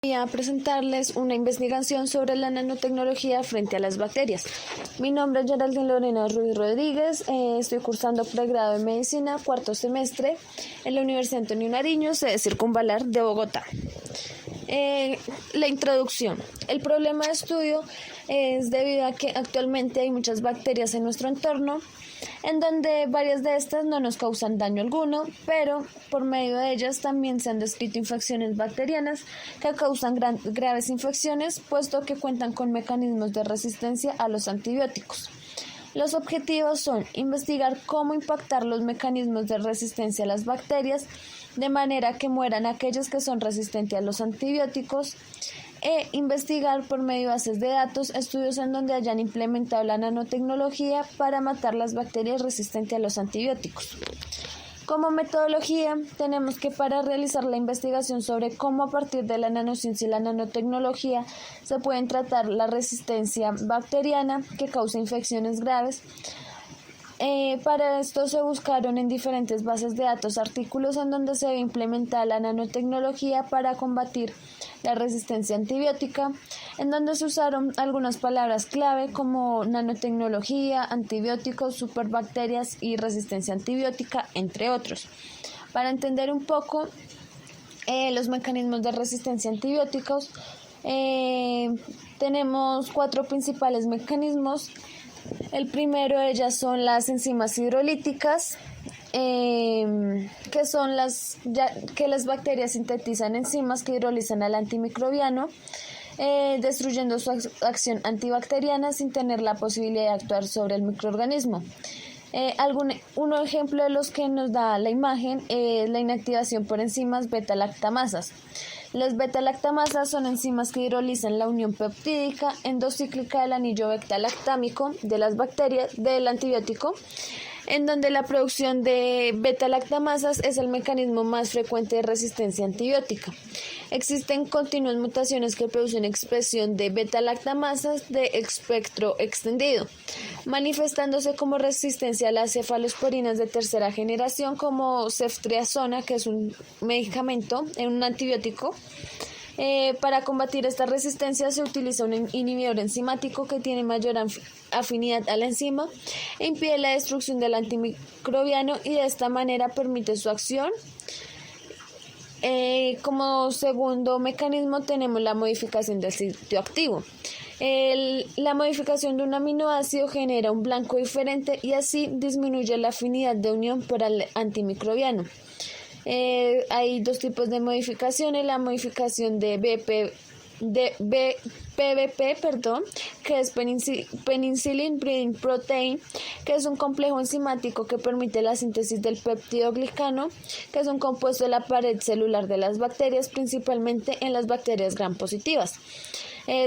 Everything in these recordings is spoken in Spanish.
Voy a presentarles una investigación sobre la nanotecnología frente a las bacterias. Mi nombre es Geraldine Lorena Ruiz Rodríguez, estoy cursando pregrado en Medicina, cuarto semestre, en la Universidad Antonio Nariño, sede Circunvalar de Bogotá. La introducción. El problema de estudio es debido a que actualmente hay muchas bacterias en nuestro entorno, en donde varias de estas no nos causan daño alguno, pero por medio de ellas también se han descrito infecciones bacterianas que causan graves infecciones, puesto que cuentan con mecanismos de resistencia a los antibióticos. Los objetivos son investigar cómo impactar los mecanismos de resistencia a las bacterias de manera que mueran aquellas que son resistentes a los antibióticos e investigar por medio de bases de datos estudios en donde hayan implementado la nanotecnología para matar las bacterias resistentes a los antibióticos. Como metodología, tenemos que para realizar la investigación sobre cómo a partir de la nanociencia y la nanotecnología se pueden tratar la resistencia bacteriana que causa infecciones graves. Para esto se buscaron en diferentes bases de datos artículos en donde se implementa la nanotecnología para combatir la resistencia antibiótica, en donde se usaron algunas palabras clave como nanotecnología, antibióticos, superbacterias y resistencia antibiótica, entre otros. Para entender un poco los mecanismos de resistencia a antibióticos, tenemos 4 principales mecanismos. El primero de ellas son las enzimas hidrolíticas, que son que las bacterias sintetizan enzimas que hidrolizan al antimicrobiano, destruyendo su acción antibacteriana sin tener la posibilidad de actuar sobre el microorganismo. Un ejemplo de los que nos da la imagen es la inactivación por enzimas beta-lactamasas. Las beta-lactamasas son enzimas que hidrolizan la unión peptídica endocíclica del anillo beta-lactámico de las bacterias del antibiótico, en donde la producción de beta-lactamasas es el mecanismo más frecuente de resistencia antibiótica. Existen continuas mutaciones que producen expresión de beta-lactamasas de espectro extendido, manifestándose como resistencia a las cefalosporinas de tercera generación como ceftriaxona, que es un medicamento, un antibiótico. Para combatir esta resistencia se utiliza un inhibidor enzimático que tiene mayor afinidad a la enzima e impide la destrucción del antimicrobiano y de esta manera permite su acción. Como segundo mecanismo tenemos la modificación del sitio activo. La modificación de un aminoácido genera un blanco diferente y así disminuye la afinidad de unión para el antimicrobiano. Hay 2 tipos de modificaciones: la modificación de PBP, que es Penicillin Binding Protein, que es un complejo enzimático que permite la síntesis del peptidoglicano, que es un compuesto de la pared celular de las bacterias, principalmente en las bacterias gram positivas.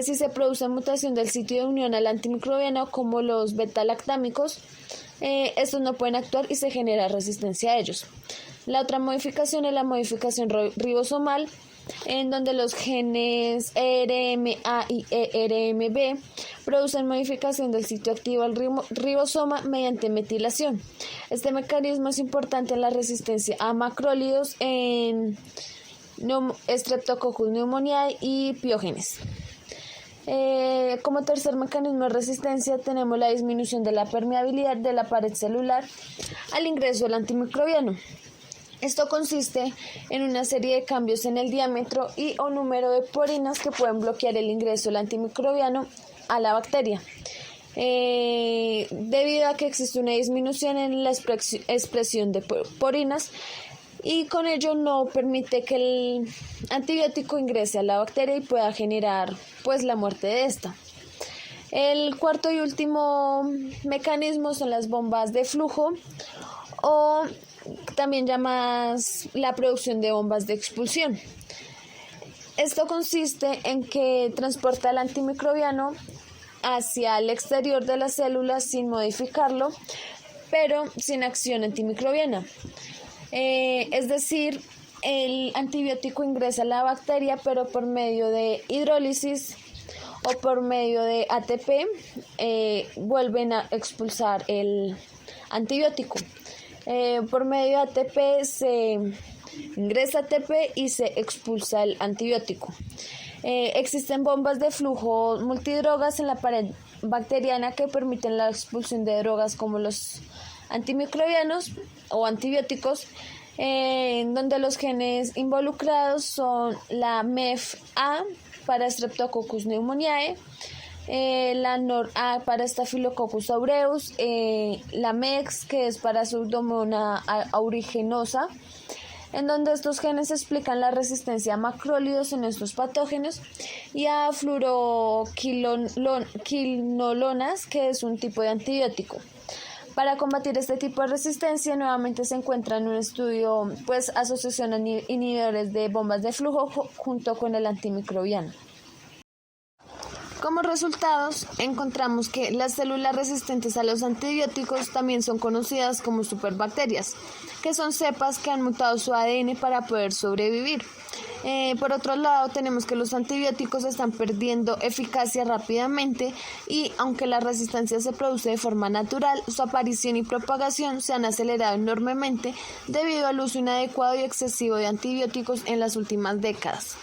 Si se produce mutación del sitio de unión al antimicrobiano, como los beta-lactámicos, estos no pueden actuar y se genera resistencia a ellos. La otra modificación es la modificación ribosomal, en donde los genes ERMA y ERMB producen modificación del sitio activo al ribosoma mediante metilación. Este mecanismo es importante en la resistencia a macrólidos en Streptococcus pneumoniae y piógenes. Como tercer mecanismo de resistencia tenemos la disminución de la permeabilidad de la pared celular al ingreso del antimicrobiano. Esto consiste en una serie de cambios en el diámetro y o número de porinas que pueden bloquear el ingreso del antimicrobiano a la bacteria. Debido a que existe una disminución en la expresión de porinas, y con ello no permite que el antibiótico ingrese a la bacteria y pueda generar la muerte de esta. El cuarto y último mecanismo son las bombas de flujo, o también llamadas la producción de bombas de expulsión. Esto consiste en que transporta el antimicrobiano hacia el exterior de las células sin modificarlo, pero sin acción antimicrobiana. Es decir, el antibiótico ingresa a la bacteria, pero por medio de hidrólisis o por medio de ATP vuelven a expulsar el antibiótico. Por medio de ATP se ingresa ATP y se expulsa el antibiótico. Existen bombas de flujo multidrogas en la pared bacteriana que permiten la expulsión de drogas como los antimicrobianos o antibióticos, donde los genes involucrados son la MEF-A para Streptococcus pneumoniae, la NOR-A para Staphylococcus aureus, la MEX, que es para Pseudomonas aeruginosa, en donde estos genes explican la resistencia a macrólidos en estos patógenos, y a fluoroquinolonas, que es un tipo de antibiótico. Para combatir este tipo de resistencia, nuevamente se encuentra en un estudio, asociación a inhibidores de bombas de flujo junto con el antimicrobiano. Como resultados, encontramos que las células resistentes a los antibióticos también son conocidas como superbacterias, que son cepas que han mutado su ADN para poder sobrevivir. Por otro lado, tenemos que los antibióticos están perdiendo eficacia rápidamente y, aunque la resistencia se produce de forma natural, su aparición y propagación se han acelerado enormemente debido al uso inadecuado y excesivo de antibióticos en las últimas décadas.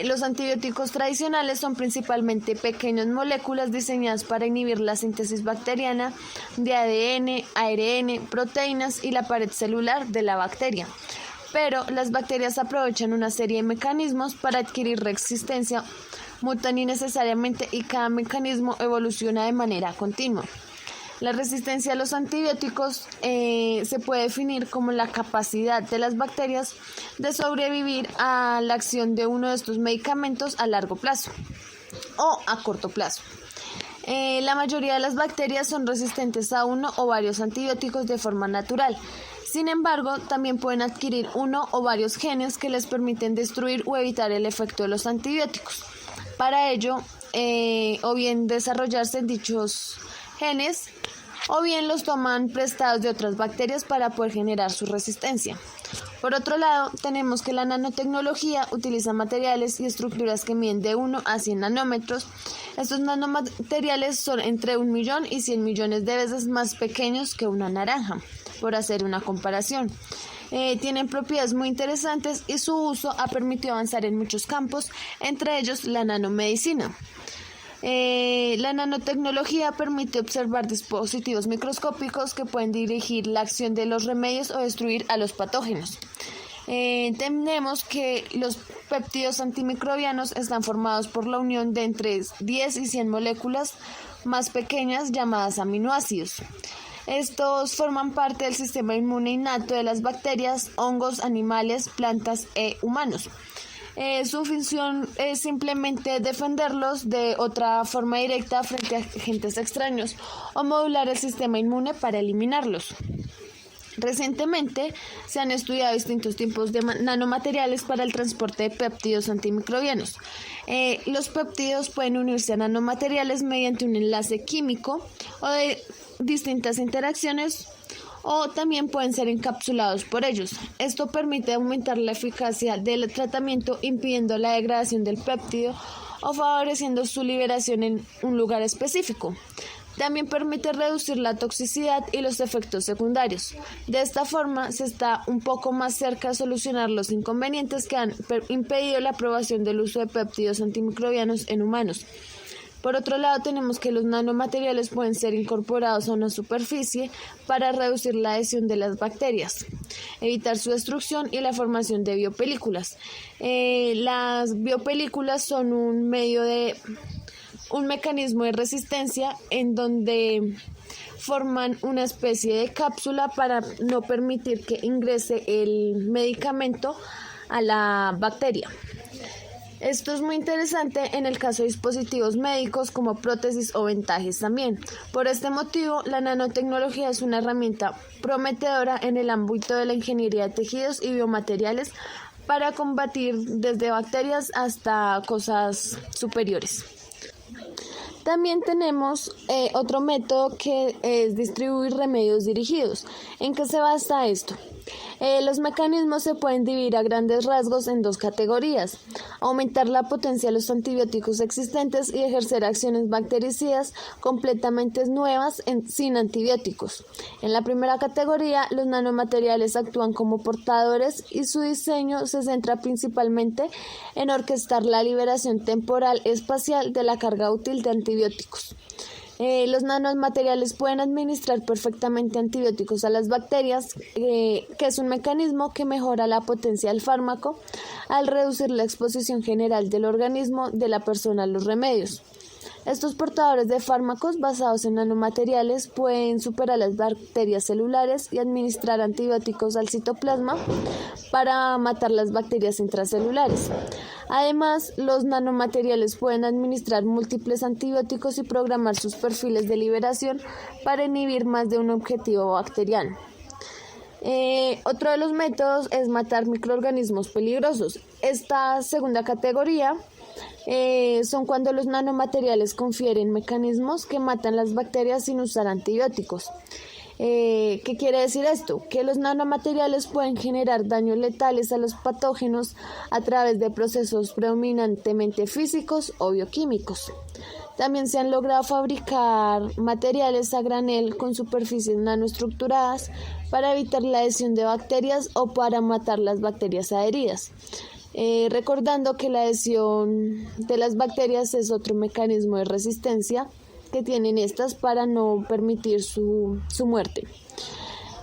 Los antibióticos tradicionales son principalmente pequeñas moléculas diseñadas para inhibir la síntesis bacteriana de ADN, ARN, proteínas y la pared celular de la bacteria. Pero las bacterias aprovechan una serie de mecanismos para adquirir resistencia, mutan innecesariamente y cada mecanismo evoluciona de manera continua. La resistencia a los antibióticos se puede definir como la capacidad de las bacterias de sobrevivir a la acción de uno de estos medicamentos a largo plazo o a corto plazo. La mayoría de las bacterias son resistentes a uno o varios antibióticos de forma natural. Sin embargo, también pueden adquirir uno o varios genes que les permiten destruir o evitar el efecto de los antibióticos. Para ello, o bien desarrollarse dichos genes, o bien los toman prestados de otras bacterias para poder generar su resistencia. Por otro lado, tenemos que la nanotecnología utiliza materiales y estructuras que miden de 1 a 100 nanómetros. Estos nanomateriales son entre 1 millón y 100 millones de veces más pequeños que una naranja, por hacer una comparación. Tienen propiedades muy interesantes y su uso ha permitido avanzar en muchos campos, entre ellos la nanomedicina. La nanotecnología permite observar dispositivos microscópicos que pueden dirigir la acción de los remedios o destruir a los patógenos. Tenemos que los péptidos antimicrobianos están formados por la unión de entre 10 y 100 moléculas más pequeñas llamadas aminoácidos. Estos forman parte del sistema inmune innato de las bacterias, hongos, animales, plantas e humanos. Su función es simplemente defenderlos de otra forma directa frente a agentes extraños o modular el sistema inmune para eliminarlos. Recientemente se han estudiado distintos tipos de nanomateriales para el transporte de péptidos antimicrobianos. Los péptidos pueden unirse a nanomateriales mediante un enlace químico o de distintas interacciones, o también pueden ser encapsulados por ellos. Esto permite aumentar la eficacia del tratamiento, impidiendo la degradación del péptido o favoreciendo su liberación en un lugar específico. También permite reducir la toxicidad y los efectos secundarios. De esta forma, se está un poco más cerca de solucionar los inconvenientes que han impedido la aprobación del uso de péptidos antimicrobianos en humanos. Por otro lado, tenemos que los nanomateriales pueden ser incorporados a una superficie para reducir la adhesión de las bacterias, evitar su destrucción y la formación de biopelículas. Las biopelículas son un mecanismo de resistencia en donde forman una especie de cápsula para no permitir que ingrese el medicamento a la bacteria. Esto es muy interesante en el caso de dispositivos médicos como prótesis o vendajes también. Por este motivo, la nanotecnología es una herramienta prometedora en el ámbito de la ingeniería de tejidos y biomateriales para combatir desde bacterias hasta cosas superiores. También tenemos otro método que es distribuir remedios dirigidos. ¿En qué se basa esto? Los mecanismos se pueden dividir a grandes rasgos en dos categorías: aumentar la potencia de los antibióticos existentes y ejercer acciones bactericidas completamente nuevas sin antibióticos. En la primera categoría, los nanomateriales actúan como portadores y su diseño se centra principalmente en orquestar la liberación temporal espacial de la carga útil de antibióticos. Los nanomateriales pueden administrar perfectamente antibióticos a las bacterias, que es un mecanismo que mejora la potencia del fármaco al reducir la exposición general del organismo de la persona a los remedios. Estos portadores de fármacos basados en nanomateriales pueden superar las bacterias celulares y administrar antibióticos al citoplasma para matar las bacterias intracelulares. Además, los nanomateriales pueden administrar múltiples antibióticos y programar sus perfiles de liberación para inhibir más de un objetivo bacteriano. Otro de los métodos es matar microorganismos peligrosos. Esta segunda categoría son cuando los nanomateriales confieren mecanismos que matan las bacterias sin usar antibióticos. ¿Qué quiere decir esto? Que los nanomateriales pueden generar daños letales a los patógenos a través de procesos predominantemente físicos o bioquímicos. También se han logrado fabricar materiales a granel con superficies nanoestructuradas para evitar la adhesión de bacterias o para matar las bacterias adheridas. Recordando que la adhesión de las bacterias es otro mecanismo de resistencia que tienen estas para no permitir su muerte.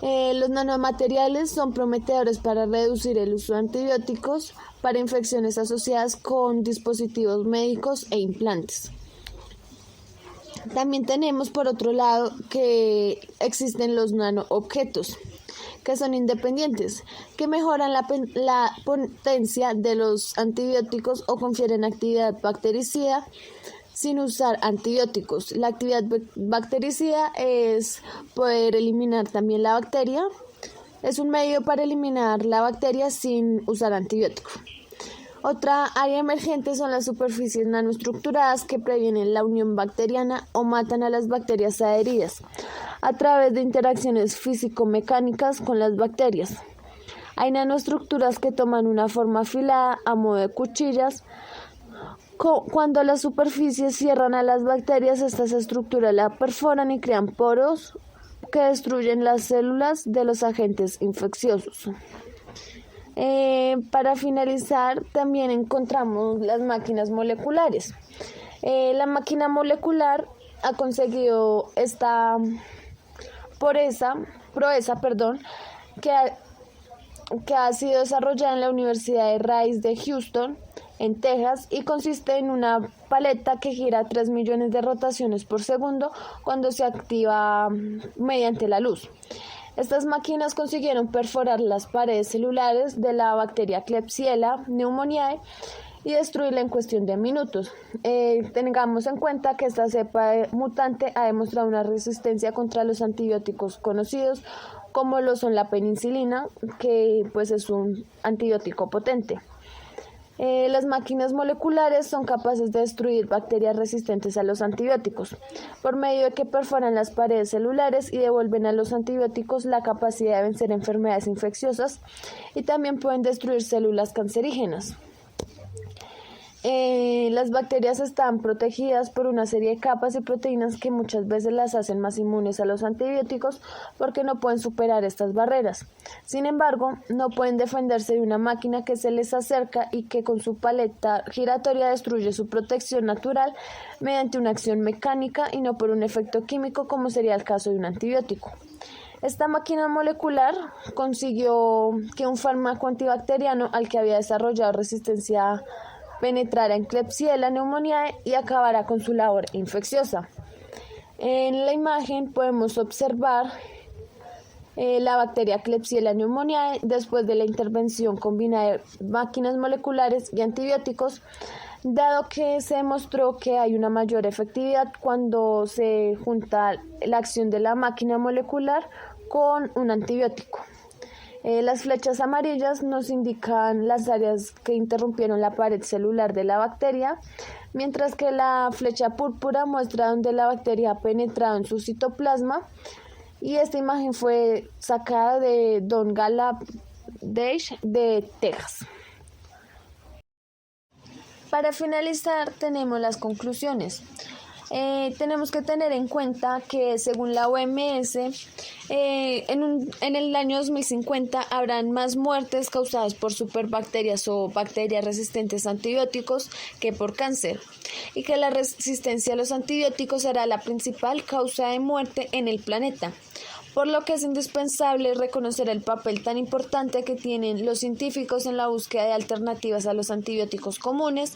Los nanomateriales son prometedores para reducir el uso de antibióticos para infecciones asociadas con dispositivos médicos e implantes. También tenemos por otro lado que existen los nanoobjetos, que son independientes, que mejoran la potencia de los antibióticos o confieren actividad bactericida sin usar antibióticos. La actividad bactericida es poder eliminar también la bacteria. Es un medio para eliminar la bacteria sin usar antibióticos. Otra área emergente son las superficies nanoestructuradas que previenen la unión bacteriana o matan a las bacterias adheridas a través de interacciones físico-mecánicas con las bacterias. Hay nanoestructuras que toman una forma afilada a modo de cuchillas. Cuando las superficies cierran a las bacterias, estas estructuras la perforan y crean poros que destruyen las células de los agentes infecciosos. Para finalizar, también encontramos las máquinas moleculares. La máquina molecular ha conseguido esta proeza, que ha sido desarrollada en la Universidad de Rice de Houston, en Texas, y consiste en una paleta que gira a 3 millones de rotaciones por segundo cuando se activa mediante la luz. Estas máquinas consiguieron perforar las paredes celulares de la bacteria Klebsiella pneumoniae y destruirla en cuestión de minutos. Tengamos en cuenta que esta cepa mutante ha demostrado una resistencia contra los antibióticos conocidos, como lo son la penicilina, que pues es un antibiótico potente. Las máquinas moleculares son capaces de destruir bacterias resistentes a los antibióticos, por medio de que perforan las paredes celulares y devuelven a los antibióticos la capacidad de vencer enfermedades infecciosas, y también pueden destruir células cancerígenas. Las bacterias están protegidas por una serie de capas y proteínas que muchas veces las hacen más inmunes a los antibióticos porque no pueden superar estas barreras. Sin embargo, no pueden defenderse de una máquina que se les acerca y que con su paleta giratoria destruye su protección natural mediante una acción mecánica y no por un efecto químico, como sería el caso de un antibiótico. Esta máquina molecular consiguió que un fármaco antibacteriano al que había desarrollado resistencia penetrara en Klebsiella pneumoniae y acabara con su labor infecciosa. En la imagen podemos observar la bacteria Klebsiella pneumoniae después de la intervención combinada de máquinas moleculares y antibióticos, dado que se demostró que hay una mayor efectividad cuando se junta la acción de la máquina molecular con un antibiótico. Las flechas amarillas nos indican las áreas que interrumpieron la pared celular de la bacteria, mientras que la flecha púrpura muestra donde la bacteria ha penetrado en su citoplasma y esta imagen fue sacada de Don Gallup Dash de Texas. Para finalizar, tenemos las conclusiones. Tenemos que tener en cuenta que según la OMS, en el año 2050 habrán más muertes causadas por superbacterias o bacterias resistentes a antibióticos que por cáncer, y que la resistencia a los antibióticos será la principal causa de muerte en el planeta, por lo que es indispensable reconocer el papel tan importante que tienen los científicos en la búsqueda de alternativas a los antibióticos comunes.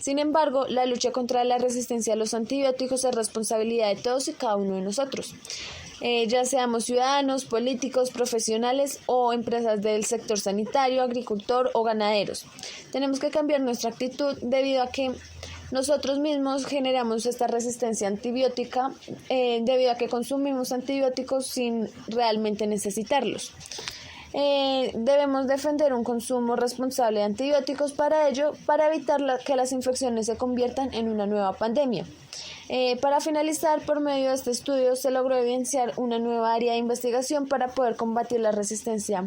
Sin embargo, la lucha contra la resistencia a los antibióticos es responsabilidad de todos y cada uno de nosotros, ya seamos ciudadanos, políticos, profesionales o empresas del sector sanitario, agricultor o ganaderos. Tenemos que cambiar nuestra actitud debido a que nosotros mismos generamos esta resistencia antibiótica debido a que consumimos antibióticos sin realmente necesitarlos. Debemos defender un consumo responsable de antibióticos para ello, para evitar que las infecciones se conviertan en una nueva pandemia. Para finalizar, por medio de este estudio se logró evidenciar una nueva área de investigación para poder combatir la resistencia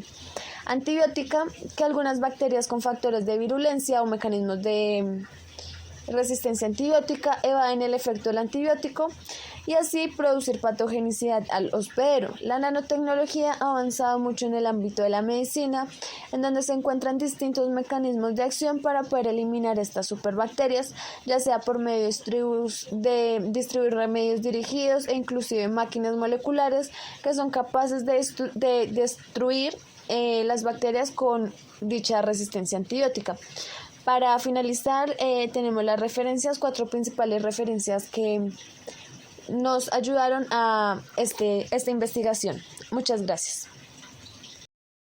antibiótica, que algunas bacterias con factores de virulencia o mecanismos de resistencia antibiótica evaden el efecto del antibiótico y así producir patogenicidad al hospedero. La nanotecnología ha avanzado mucho en el ámbito de la medicina, en donde se encuentran distintos mecanismos de acción para poder eliminar estas superbacterias, ya sea por medio de distribuir remedios dirigidos e inclusive máquinas moleculares que son capaces de destruir las bacterias con dicha resistencia antibiótica. Para finalizar, tenemos las referencias, 4 principales referencias que nos ayudaron a esta investigación. Muchas gracias.